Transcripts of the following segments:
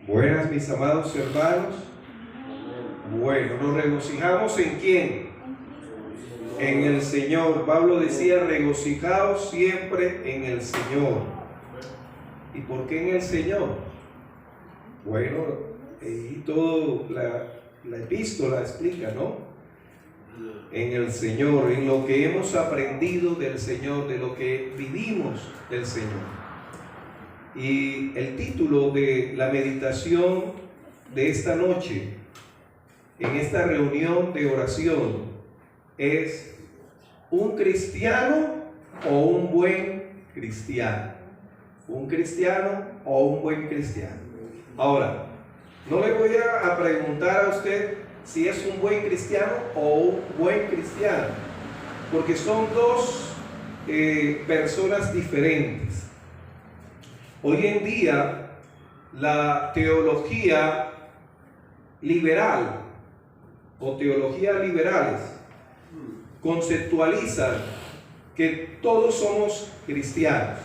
Buenas, mis amados hermanos. Bueno, nos regocijamos ¿en quién? En el Señor. Pablo decía, regocijaos siempre en el Señor. ¿Y por qué en el Señor? Bueno, y toda la epístola explica, ¿no? En el Señor, en lo que hemos aprendido del Señor, de lo que vivimos del Señor. Y el título de la meditación de esta noche, en esta reunión de oración, es ¿un cristiano o un buen cristiano? ¿Un cristiano o un buen cristiano? Ahora, no le voy a preguntar a usted si es un buen cristiano o un buen cristiano, porque son dos personas diferentes. Hoy en día, la teología liberal o teologías liberales conceptualizan que todos somos cristianos.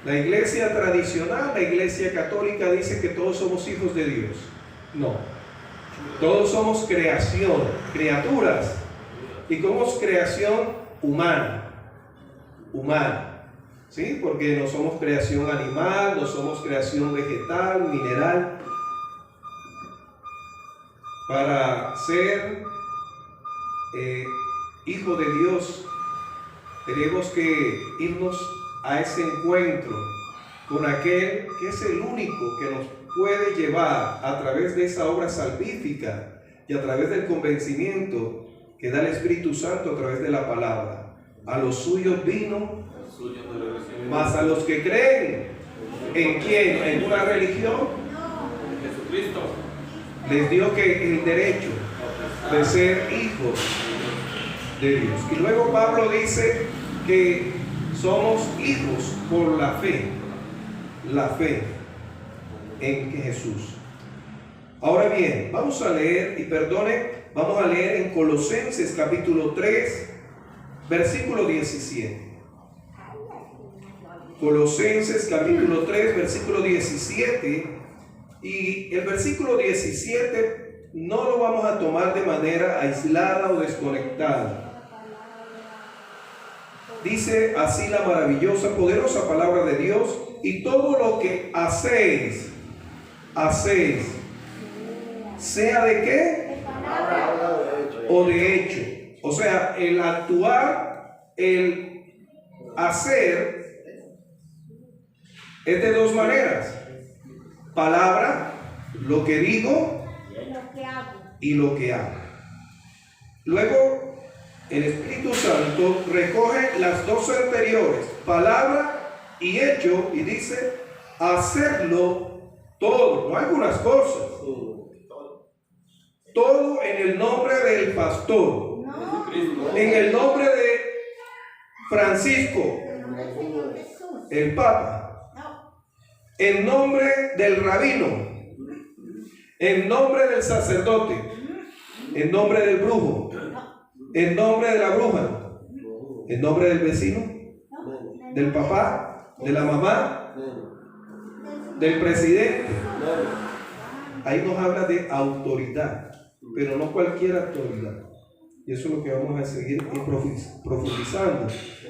La iglesia tradicional, la iglesia católica, dice que todos somos hijos de Dios. No, todos somos creación, criaturas, y somos creación humana, ¿sí? Porque no somos creación animal, no somos creación vegetal, mineral. Para ser hijo de Dios, tenemos que irnos a ese encuentro con aquel que es el único que nos puede llevar a través de esa obra salvífica y a través del convencimiento que da el Espíritu Santo a través de la palabra. A los suyos vino, mas a los que creen, ¿en quién? ¿En una religión? En Jesucristo. Les dio que el derecho de ser hijos de Dios. Y luego Pablo dice que somos hijos por la fe en Jesús. Ahora bien, vamos a leer, vamos a leer en Colosenses capítulo 3, versículo 17. Colosenses capítulo 3, versículo 17. Y el versículo 17 no lo vamos a tomar de manera aislada o desconectada. Dice así la maravillosa, poderosa palabra de Dios: y todo lo que hacéis, sea de qué o de hecho. O sea, el actuar, el hacer es de dos maneras: palabra, lo que digo, y lo que hago. Luego el Espíritu Santo recoge las dos anteriores, palabra y hecho, y dice hacerlo todo, no algunas cosas, todo en el nombre del pastor, en el nombre de Francisco, el Papa, en nombre del rabino, en nombre del sacerdote, en nombre del brujo, en nombre de la bruja, en nombre del vecino, del papá, de la mamá, del presidente. Ahí nos habla de autoridad, pero no cualquier autoridad. Y eso es lo que vamos a seguir profundizando.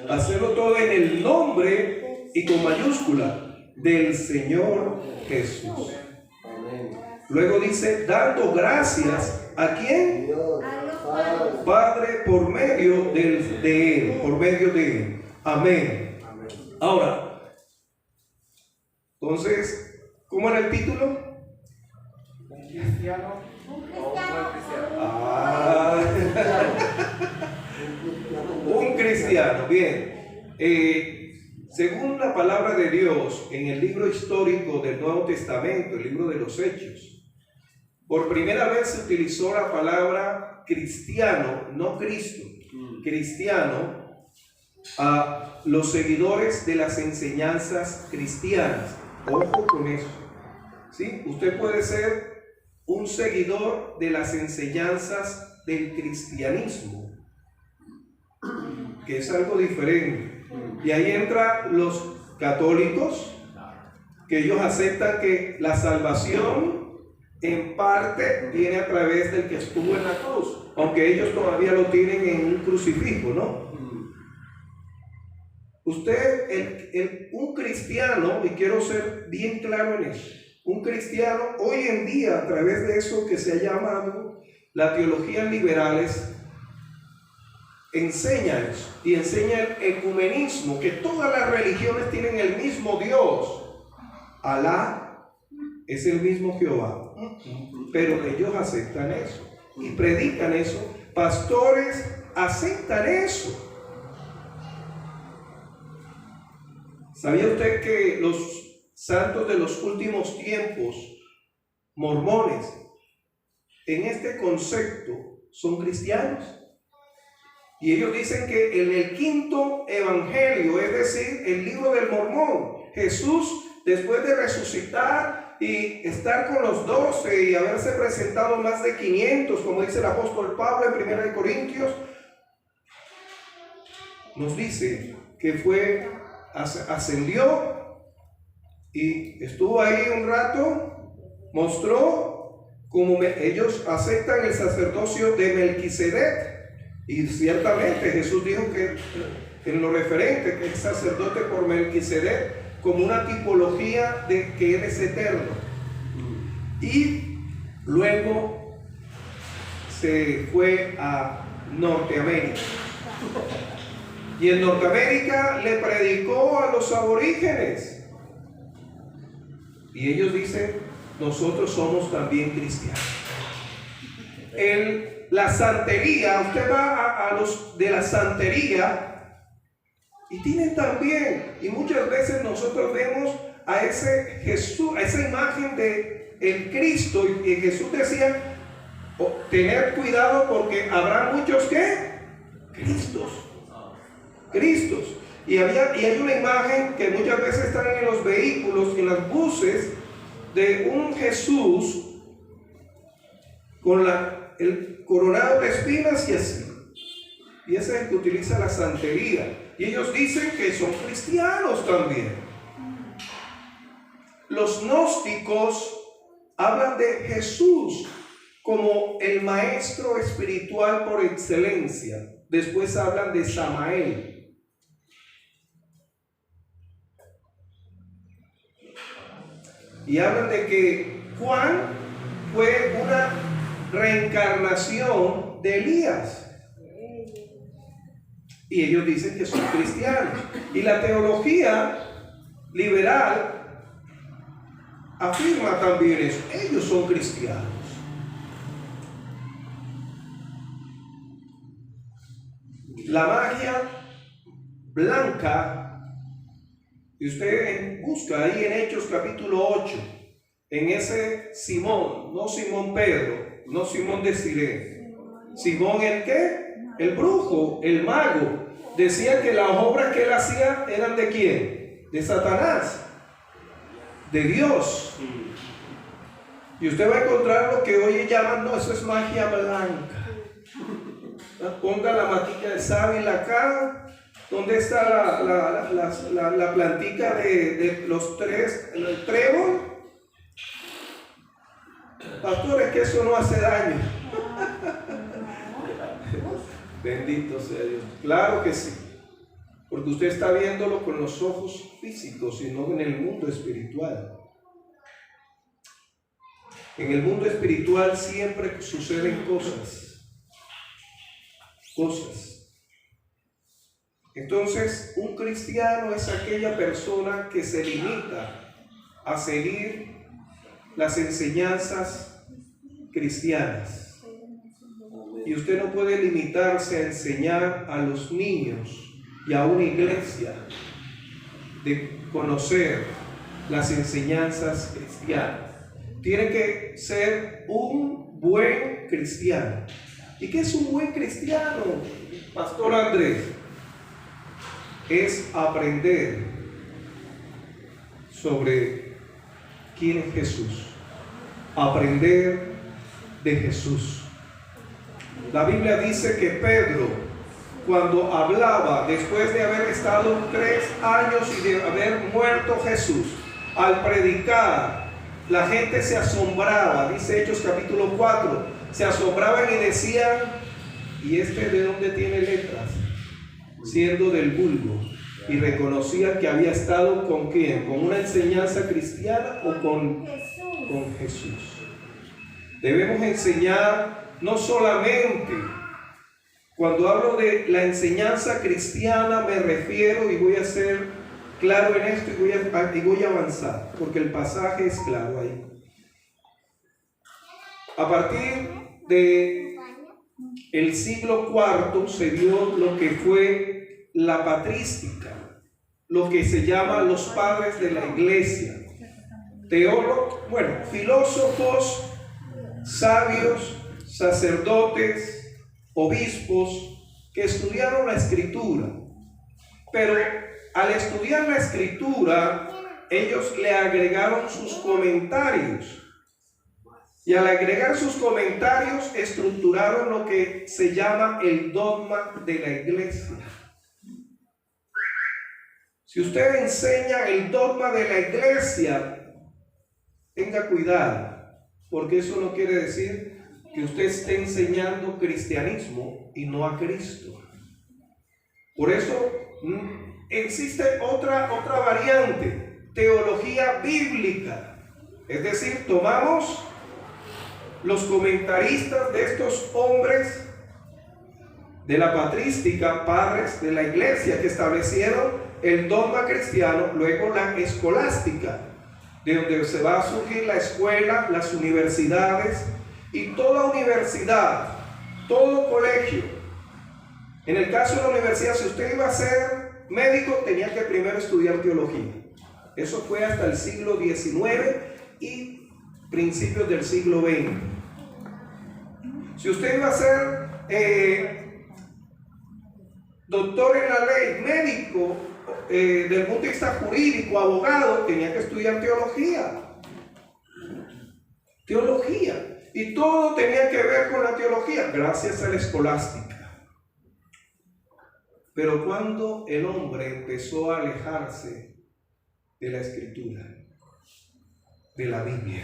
Hacerlo todo en el nombre y con mayúscula del Señor Jesús. Luego dice, dando gracias ¿a quién? Padre, por medio de Él, por medio de Él. Amén. Ahora, entonces, ¿cómo era el título? Un cristiano o un buen cristiano. Un cristiano, bien. Según la palabra de Dios, en el libro histórico del Nuevo Testamento, el libro de los Hechos, por primera vez se utilizó la palabra cristiano, no Cristo, cristiano, a los seguidores de las enseñanzas cristianas. Ojo con eso, ¿sí? Usted puede ser un seguidor de las enseñanzas del cristianismo, que es algo diferente. Y ahí entran los católicos, que ellos aceptan que la salvación en parte viene a través del que estuvo en la cruz, aunque ellos todavía lo tienen en un crucifijo, ¿no? Usted, un cristiano, y quiero ser bien claro en eso, un cristiano hoy en día, a través de eso que se ha llamado la teología liberales, enseña eso, y enseña el ecumenismo, que todas las religiones tienen el mismo Dios. Alá es el mismo Jehová, pero ellos aceptan eso y predican eso. Pastores aceptan eso. ¿Sabía usted que los santos de los últimos tiempos, mormones, en este concepto son cristianos? Y ellos dicen que en el quinto evangelio, es decir, el libro del Mormón, Jesús, después de resucitar y estar con los 12 y haberse presentado más de 500, como dice el apóstol Pablo en 1 Corintios, nos dice que ascendió y estuvo ahí un rato, mostró cómo ellos aceptan el sacerdocio de Melquisedec. Y ciertamente Jesús dijo que en lo referente que es sacerdote por Melquisedec, como una tipología de que Él es eterno. Y luego se fue a Norteamérica. Y en Norteamérica le predicó a los aborígenes. Y ellos dicen, nosotros somos también cristianos. La santería, usted va a los de la santería y tienen también, y muchas veces nosotros vemos a ese Jesús, a esa imagen de el Cristo, y Jesús decía, tener cuidado porque habrá muchos ¿qué? Cristos. Y hay una imagen que muchas veces están en los vehículos, en los buses, de un Jesús con el coronado de espinas y así. Y ese es el que utiliza la santería. Y ellos dicen que son cristianos también. Los gnósticos hablan de Jesús como el maestro espiritual por excelencia. Después hablan de Samael. Y hablan de que Juan fue una reencarnación de Elías. Y ellos dicen que son cristianos. Y la teología liberal afirma también eso. Ellos son cristianos. La magia blanca, y usted busca ahí en Hechos capítulo 8, en ese Simón, no Simón Pedro, no Simón de Sirene, Simón el ¿qué? El brujo, el mago. Decía que las obras que él hacía eran ¿de quién? De Satanás, de Dios. Y usted va a encontrar lo que hoy llaman, no, eso es magia blanca. Ponga la matita de sábila acá. ¿Dónde está la plantica de los tres, el trébol? Pastor, es que eso no hace daño. Bendito sea Dios. Claro que sí. Porque usted está viéndolo con los ojos físicos y no en el mundo espiritual. En el mundo espiritual siempre suceden cosas. Entonces, un cristiano es aquella persona que se limita a seguir las enseñanzas cristianas. Y usted no puede limitarse a enseñar a los niños y a una iglesia de conocer las enseñanzas cristianas. Tiene que ser un buen cristiano. ¿Y qué es un buen cristiano, Pastor Andrés? Es aprender sobre quién es Jesús. Aprender de Jesús. La Biblia dice que Pedro, cuando hablaba, después de haber estado 3 años y de haber muerto Jesús, al predicar, la gente se asombraba, dice Hechos capítulo 4, se asombraban y decían, ¿y este de dónde tiene letras? Siendo del vulgo. Y reconocían que había estado ¿con quién? ¿Con una enseñanza cristiana o con Jesús? Debemos enseñar no solamente, cuando hablo de la enseñanza cristiana me refiero, y voy a ser claro en esto y voy a avanzar, porque el pasaje es claro ahí. A partir de el siglo IV se dio lo que fue la patrística, lo que se llama los padres de la iglesia, teólogos, filósofos, sabios, sacerdotes, obispos, que estudiaron la escritura, pero al estudiar la escritura, ellos le agregaron sus comentarios, y al agregar sus comentarios, estructuraron lo que se llama el dogma de la iglesia. Si usted enseña el dogma de la iglesia, tenga cuidado, porque eso no quiere decir que usted esté enseñando cristianismo y no a Cristo. Por eso existe otra variante, teología bíblica. Es decir, tomamos los comentaristas de estos hombres de la patrística, padres de la iglesia, que establecieron el dogma cristiano, luego la escolástica, de donde se va a surgir la escuela, las universidades, y toda universidad, todo colegio. En el caso de la universidad, si usted iba a ser médico, tenía que primero estudiar teología. Eso fue hasta el siglo XIX y principios del siglo XX. Si usted iba a ser doctor en la ley, médico, del punto de vista jurídico, abogado, tenía que estudiar teología, y todo tenía que ver con la teología, gracias a la escolástica. Pero cuando el hombre empezó a alejarse de la escritura, de la Biblia,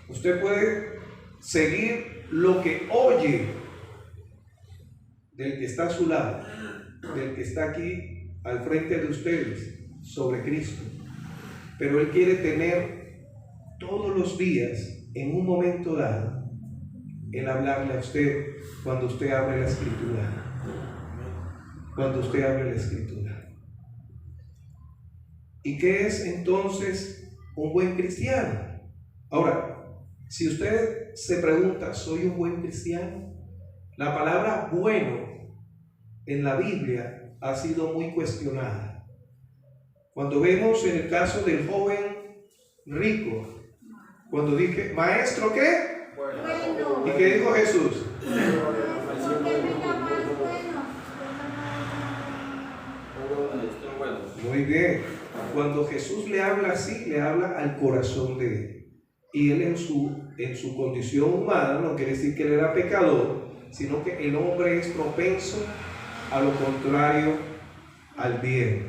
usted puede seguir lo que oye del que está a su lado, del que está aquí al frente de ustedes, sobre Cristo, pero él quiere tener todos los días, en un momento dado, el hablarle a usted cuando usted abre la escritura, ¿Y qué es entonces un buen cristiano? Ahora, si usted se pregunta, ¿soy un buen cristiano? La palabra bueno en la Biblia ha sido muy cuestionada. Cuando vemos en el caso del joven rico, cuando dije, maestro, ¿qué? Bueno. ¿Y qué dijo Jesús? Muy bien. Cuando Jesús le habla así, le habla al corazón de él. Y él en su condición humana, no quiere decir que él era pecador, sino que el hombre es propenso a lo contrario, al bien.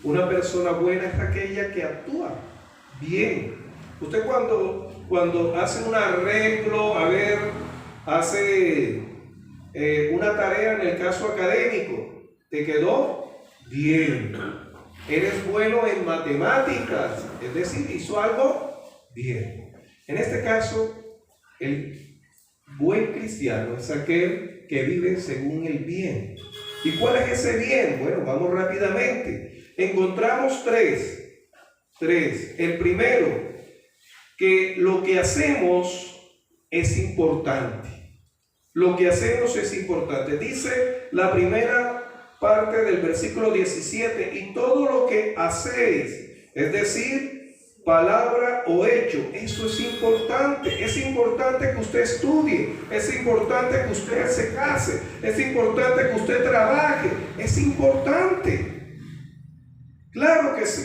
Una persona buena es aquella que actúa bien. Usted cuando hace un arreglo, hace una tarea en el caso académico, ¿te quedó? Bien. Eres bueno en matemáticas, es decir, hizo algo bien. En este caso, el buen cristiano es aquel que vive según el bien. ¿Y cuál es ese bien? Bueno, vamos rápidamente. Encontramos tres. El primero, que lo que hacemos es importante. Dice la primera parte del versículo 17, y todo lo que hacéis, es decir, palabra o hecho, eso es importante. Es importante que usted estudie, es importante que usted se case, es importante que usted trabaje, es importante. Claro que sí,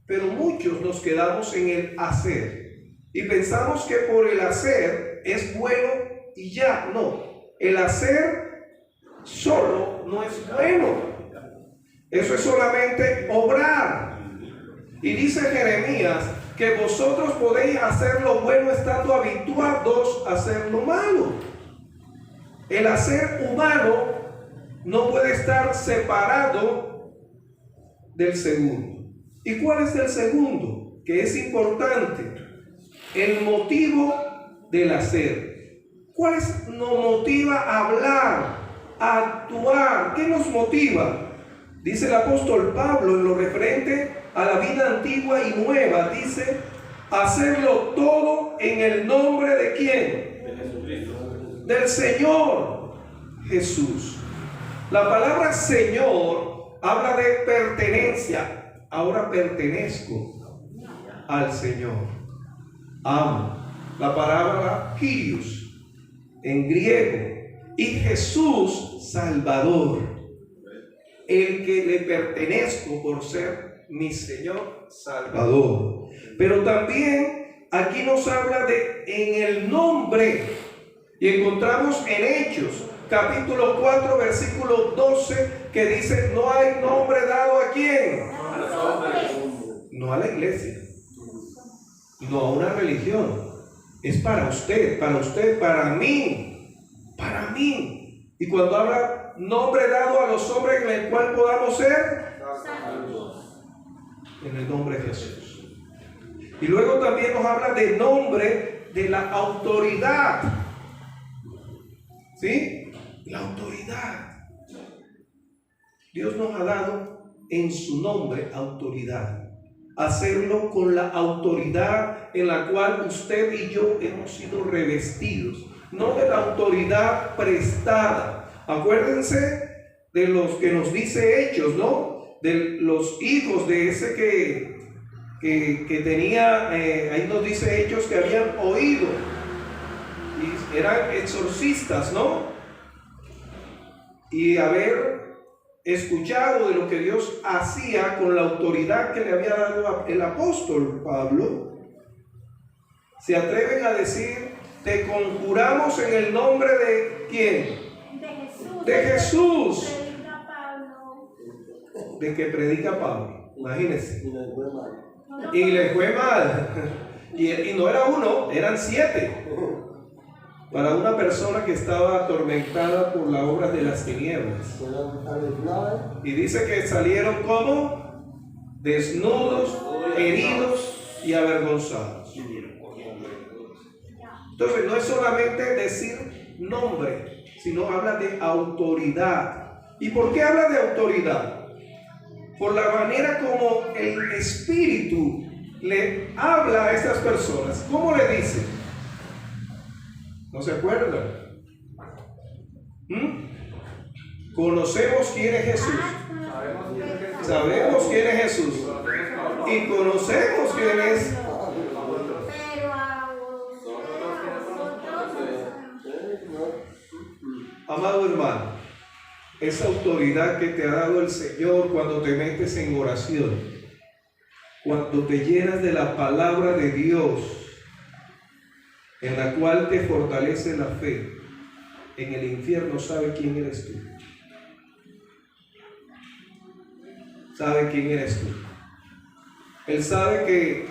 pero muchos nos quedamos en el hacer y pensamos que por el hacer es bueno y ya. No, el hacer solo no es bueno. Eso es solamente obrar. Y dice Jeremías que vosotros podéis hacer lo bueno estando habituados a hacer lo malo. El hacer humano no puede estar separado del segundo. ¿Y cuál es el segundo? Que es importante. El motivo del hacer. ¿Cuál nos motiva a hablar, a actuar? ¿Qué nos motiva? Dice el apóstol Pablo en lo referente a la vida antigua y nueva, dice, hacerlo todo en el nombre de ¿quién? De Jesucristo. Del Señor Jesús. La palabra Señor habla de pertenencia. Ahora pertenezco al Señor. Amo. La palabra Kyrios en griego. Y Jesús, Salvador. El que le pertenezco por ser mi Señor Salvador. Pero también aquí nos habla de en el nombre. Y encontramos en Hechos, capítulo 4, versículo 12, que dice, no hay nombre dado ¿a quién? No a la iglesia, no a una religión. Es para usted, para mí, para mí. Y cuando habla nombre dado a los hombres en el cual podamos ser, en el nombre de Jesús. Y luego también nos habla de nombre de la autoridad. ¿Sí? La autoridad. Dios nos ha dado en su nombre autoridad. Hacerlo con la autoridad en la cual usted y yo hemos sido revestidos. No de la autoridad prestada. Acuérdense de los que nos dice Hechos, ¿no? De los hijos de ese que tenía, ahí nos dice Hechos que habían oído. Y eran exorcistas, ¿no? Y haber escuchado de lo que Dios hacía con la autoridad que le había dado el apóstol Pablo, se atreven a decir, te conjuramos en el nombre de ¿quién? De Jesús. De que predica Pablo. Imagínense. Y le fue mal. Y no era uno, eran 7. Para una persona que estaba atormentada por la obra de las tinieblas. Y dice que salieron como desnudos, heridos y avergonzados. Entonces no es solamente decir nombre, sino habla de autoridad. ¿Y por qué habla de autoridad? Por la manera como el Espíritu le habla a estas personas. ¿Cómo le dice? ¿No se acuerdan? Conocemos quién es Jesús. Sabemos quién es Jesús. Y conocemos quién es. Amado hermano, esa autoridad que te ha dado el Señor cuando te metes en oración, cuando te llenas de la palabra de Dios, en la cual te fortalece la fe, en el infierno sabe quién eres tú. Sabe quién eres tú. Él sabe que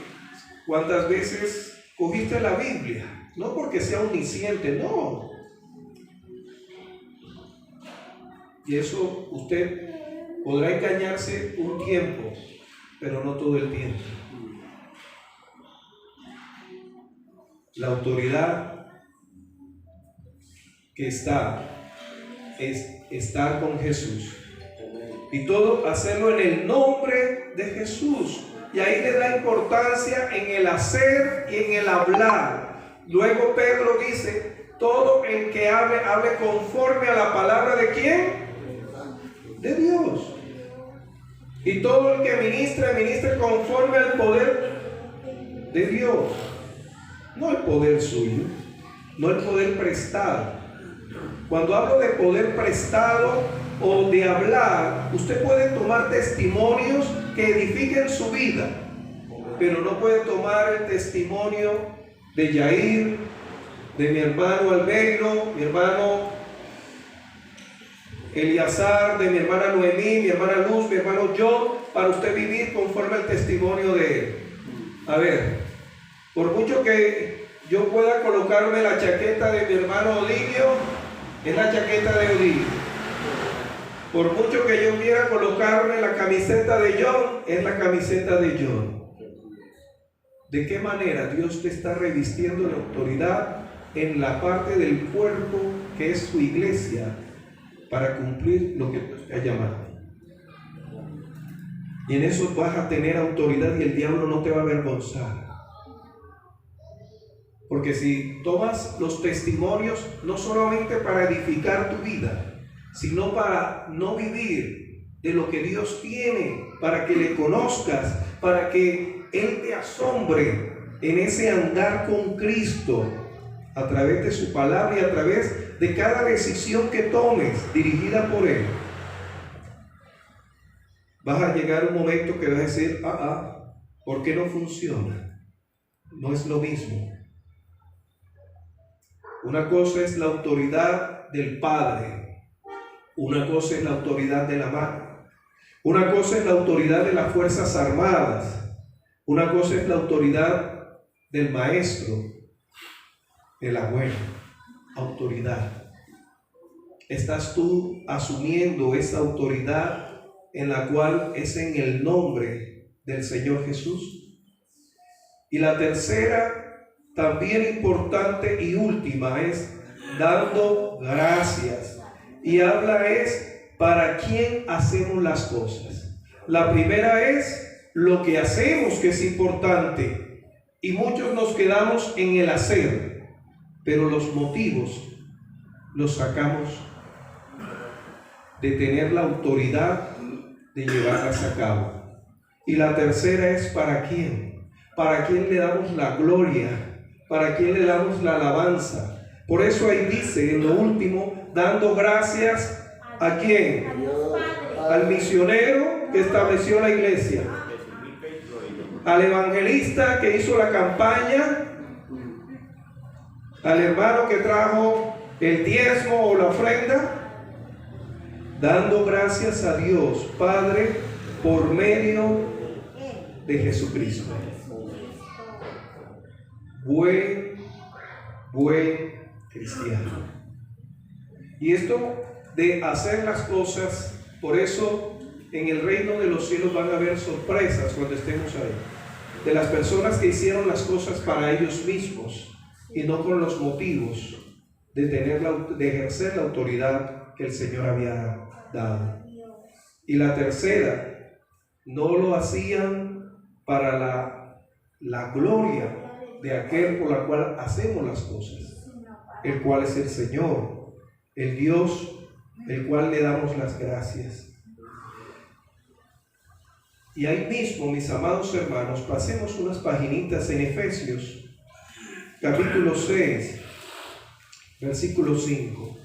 cuántas veces cogiste la Biblia, no porque sea omnisciente, no. Y eso usted podrá engañarse un tiempo, pero no todo el tiempo. La autoridad que está es estar con Jesús. Y todo hacerlo en el nombre de Jesús. Y ahí le da importancia en el hacer y en el hablar. Luego Pedro dice, todo el que hable, hable conforme a la palabra de ¿quién? De Dios. Y todo el que ministre, ministre conforme al poder de Dios. No el poder suyo, no el poder prestado. Cuando hablo de poder prestado o de hablar, usted puede tomar testimonios que edifiquen su vida, pero no puede tomar el testimonio de Yair, de mi hermano Albeiro, mi hermano Eliazar, de mi hermana Noemí, mi hermana Luz, mi hermano John, para usted vivir conforme al testimonio de Él. A ver, por mucho que yo pueda colocarme la chaqueta de mi hermano Odilio, es la chaqueta de Odilio. Por mucho que yo quiera colocarme la camiseta de John, es la camiseta de John. ¿De qué manera Dios te está revistiendo de autoridad en la parte del cuerpo que es su iglesia para cumplir lo que Dios te ha llamado? Y en eso vas a tener autoridad y el diablo no te va a avergonzar. Porque si tomas los testimonios no solamente para edificar tu vida, sino para no vivir de lo que Dios tiene, para que le conozcas, para que Él te asombre en ese andar con Cristo, a través de su palabra y a través de cada decisión que tomes dirigida por Él, vas a llegar un momento que vas a decir, ¿por qué no funciona? No es lo mismo. Una cosa es la autoridad del Padre, una cosa es la autoridad de la Madre, una cosa es la autoridad de las Fuerzas Armadas, una cosa es la autoridad del maestro, del abuelo. Autoridad. ¿Estás tú asumiendo esa autoridad en la cual es en el nombre del Señor Jesús? Y la tercera, también importante y última, es dando gracias. Y habla es para quién hacemos las cosas. La primera es lo que hacemos, que es importante. Y muchos nos quedamos en el hacer, pero los motivos los sacamos de tener la autoridad de llevarlas a cabo. Y la tercera es para quién. ¿Para quién le damos la gloria? ¿Para quién le damos la alabanza? Por eso ahí dice en lo último, dando gracias ¿a quién? Al misionero que estableció la iglesia, al evangelista que hizo la campaña, al hermano que trajo el diezmo o la ofrenda, dando gracias a Dios Padre por medio de Jesucristo. Buen cristiano. Y esto de hacer las cosas, por eso en el reino de los cielos van a haber sorpresas cuando estemos ahí, de las personas que hicieron las cosas para ellos mismos y no con los motivos de ejercer la autoridad que el Señor había dado. Y la tercera, no lo hacían para la gloria de aquel por la cual hacemos las cosas, el cual es el Señor, el Dios, el cual le damos las gracias. Y ahí mismo, mis amados hermanos, pasemos unas paginitas en Efesios, capítulo 6, versículo 5.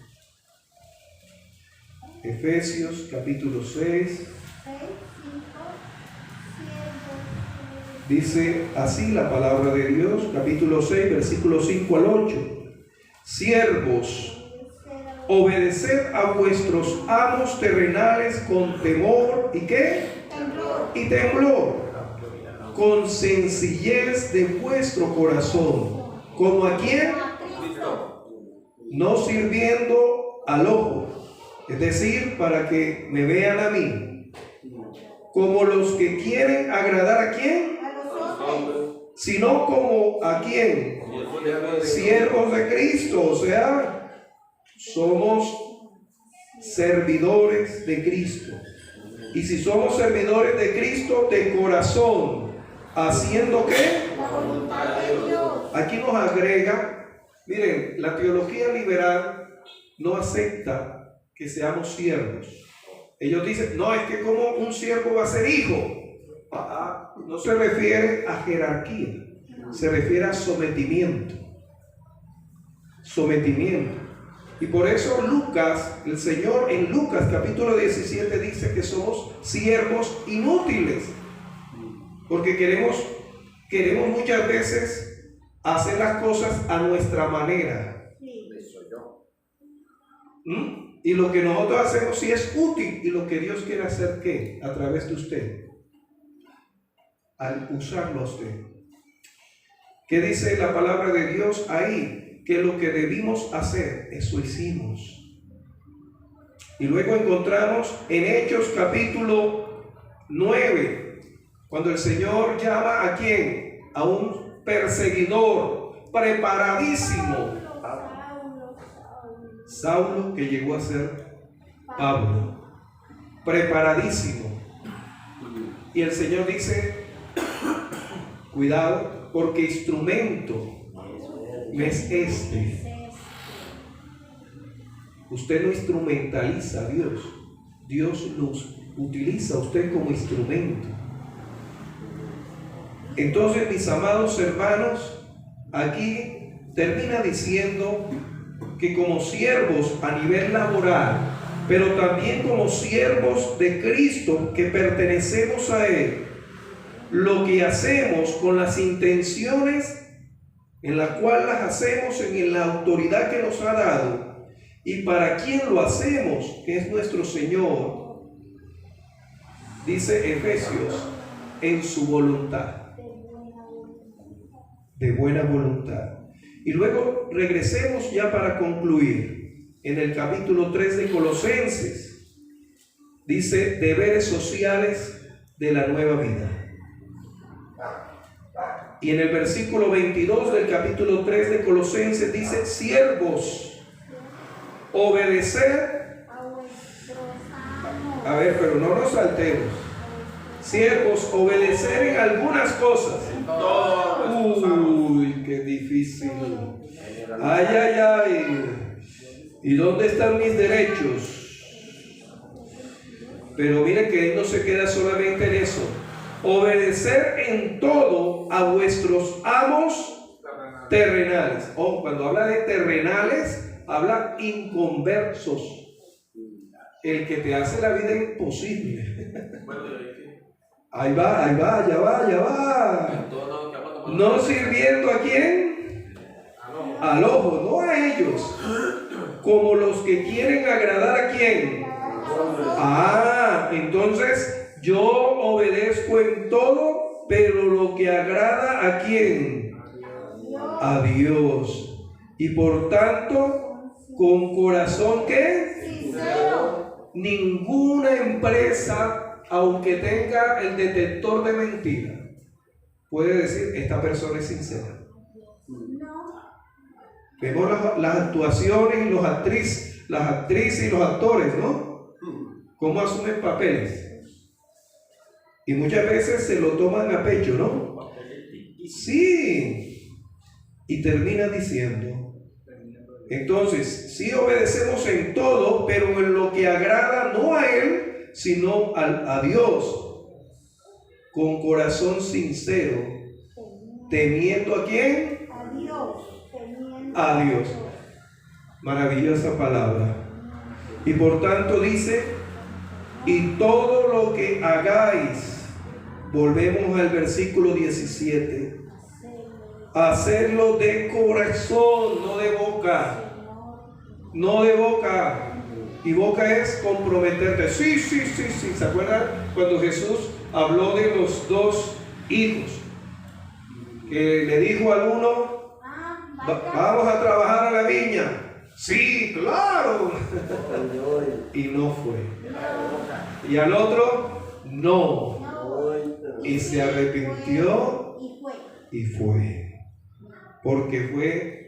Efesios, capítulo 6. Dice así la palabra de Dios, capítulo 6, versículo 5 al 8. Siervos, obedeced a vuestros amos terrenales con temor y ¿qué? Y temblor, con sencillez de vuestro corazón, como a quién, no sirviendo al ojo, es decir, para que me vean a mí, como los que quieren agradar a quién, sino como a quién, siervos de Cristo, o sea, somos servidores de Cristo. Y si somos servidores de Cristo de corazón, ¿haciendo qué? La voluntad de Dios. Aquí nos agrega, miren, la teología liberal no acepta que seamos siervos. Ellos dicen, no, es que como un siervo va a ser hijo. No se refiere a jerarquía, se refiere a sometimiento. Sometimiento. Y por eso Lucas, el Señor en Lucas capítulo 17 dice que somos siervos inútiles. Porque queremos muchas veces hacer las cosas a nuestra manera. Y lo que nosotros hacemos sí es útil. Y lo que Dios quiere hacer, ¿qué? A través de usted. al usarlo a usted. ¿Qué dice la palabra de Dios ahí? Que lo que debimos hacer, eso hicimos. Y luego encontramos en Hechos capítulo 9, cuando el Señor llama ¿a quién? A un perseguidor preparadísimo. Saulo, que llegó a ser Pablo, preparadísimo. Y el Señor dice, cuidado, porque instrumento es este. Usted no instrumentaliza a Dios, Dios los utiliza a usted como instrumento. Entonces, mis amados hermanos, aquí termina diciendo que como siervos a nivel laboral, pero también como siervos de Cristo que pertenecemos a Él, lo que hacemos con las intenciones en la cual las hacemos en la autoridad que nos ha dado, y para quién lo hacemos, que es nuestro Señor, dice Efesios, en su voluntad, de buena voluntad. Y luego regresemos ya para concluir en el capítulo 3 de Colosenses. Dice deberes sociales de la nueva vida. Y en el versículo 22 del capítulo 3 de Colosenses dice siervos, obedecer. A ver, pero no nos saltemos. Siervos, obedecer en algunas cosas. Uy, qué difícil. Ay, ay, ay. ¿Y dónde están mis derechos? Pero miren que Él no se queda solamente en eso. Obedecer en todo a vuestros amos terrenales. Oh, cuando habla de terrenales, habla inconversos. El que te hace la vida imposible. Ahí va, ya va. No sirviendo a quién, al ojo, no a ellos, como los que quieren agradar a quién. Entonces yo obedezco en todo, pero lo que agrada a quién, a Dios. Y por tanto, con corazón ¿qué? Sincero. Ninguna empresa, aunque tenga el detector de mentira, puede decir esta persona es sincera. Vemos las actuaciones y las actrices y los actores, ¿no? Cómo asumen papeles. Y muchas veces se lo toman a pecho, ¿no? Sí. Y termina diciendo, entonces, sí obedecemos en todo, pero en lo que agrada no a Él, sino a Dios, con corazón sincero, temiendo ¿a quién? A Dios. A Dios. Maravillosa palabra. Y por tanto dice, y todo lo que hagáis, volvemos al versículo 17, hacerlo de corazón, no de boca. No de boca. Y boca es comprometerte. Sí. ¿Se acuerdan cuando Jesús habló de los dos hijos? Que le dijo al uno, vamos a trabajar a la viña. Sí, claro. Y no fue. Y al otro, no. Y se arrepintió y fue. Porque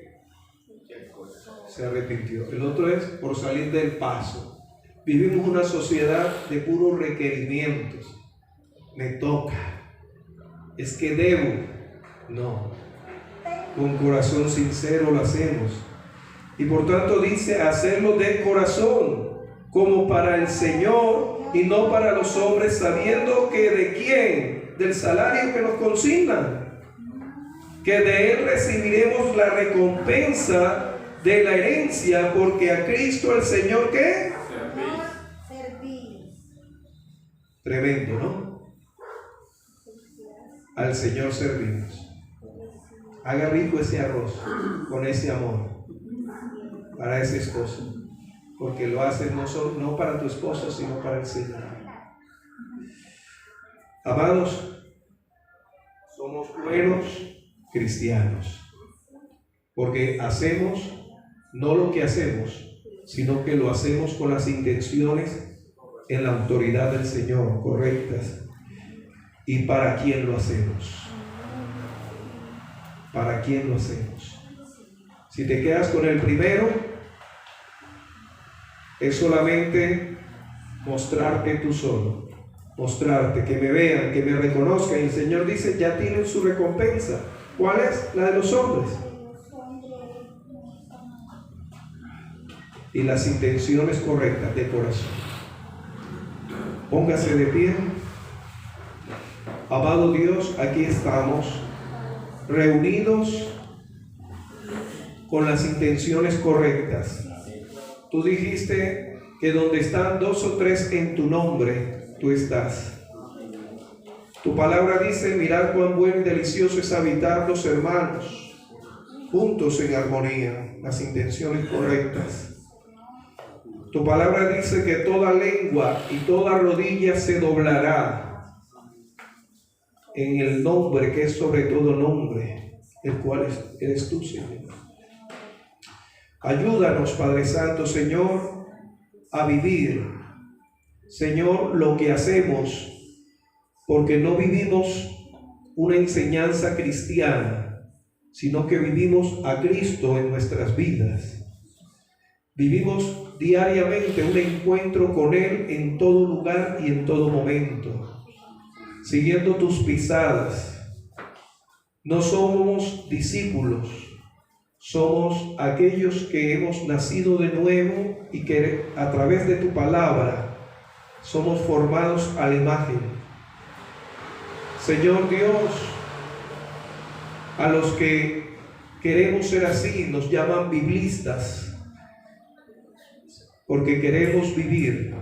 se arrepintió. El otro es por salir del paso. Vivimos una sociedad de puros requerimientos. Me toca. Es que debo. No. Con corazón sincero lo hacemos. Y por tanto dice hacerlo de corazón, como para el Señor y no para los hombres, sabiendo que de quién, del salario que nos consignan, que de Él recibiremos la recompensa de la herencia, porque a Cristo el Señor ¿qué? Servís. Tremendo, ¿no? Al Señor servimos. Haga rico ese arroz con ese amor para ese esposo, porque lo haces no para tu esposo, sino para el Señor. Amados, somos buenos cristianos. Porque hacemos no lo que hacemos, sino que lo hacemos con las intenciones en la autoridad del Señor, correctas. ¿Y para quién lo hacemos? ¿Para quién lo hacemos? Si te quedas con el primero, es solamente mostrarte tú solo, mostrarte, que me vean, que me reconozcan. Y el Señor dice, ya tienen su recompensa. ¿Cuál es? La de los hombres. Y las intenciones correctas de corazón. Póngase de pie. Amado Dios, aquí estamos reunidos con las intenciones correctas. Tú dijiste que donde están 2 o 3 en tu nombre, tú estás. Tu palabra dice, mirad cuán bueno y delicioso es habitar los hermanos juntos en armonía, las intenciones correctas. Tu palabra dice que toda lengua y toda rodilla se doblará en el nombre que es sobre todo nombre, el cual eres tú, Señor. Ayúdanos, Padre Santo, Señor, a vivir, Señor, lo que hacemos, porque no vivimos una enseñanza cristiana, sino que vivimos a Cristo en nuestras vidas. Vivimos diariamente un encuentro con Él en todo lugar y en todo momento, siguiendo tus pisadas. No somos discípulos, somos aquellos que hemos nacido de nuevo y que a través de tu palabra somos formados a la imagen. Señor Dios, a los que queremos ser así nos llaman biblistas, porque queremos vivir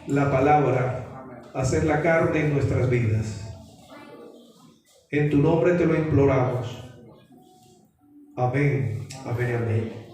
la palabra, hacer la carne en nuestras vidas. En tu nombre te lo imploramos. Amén, amén, amén.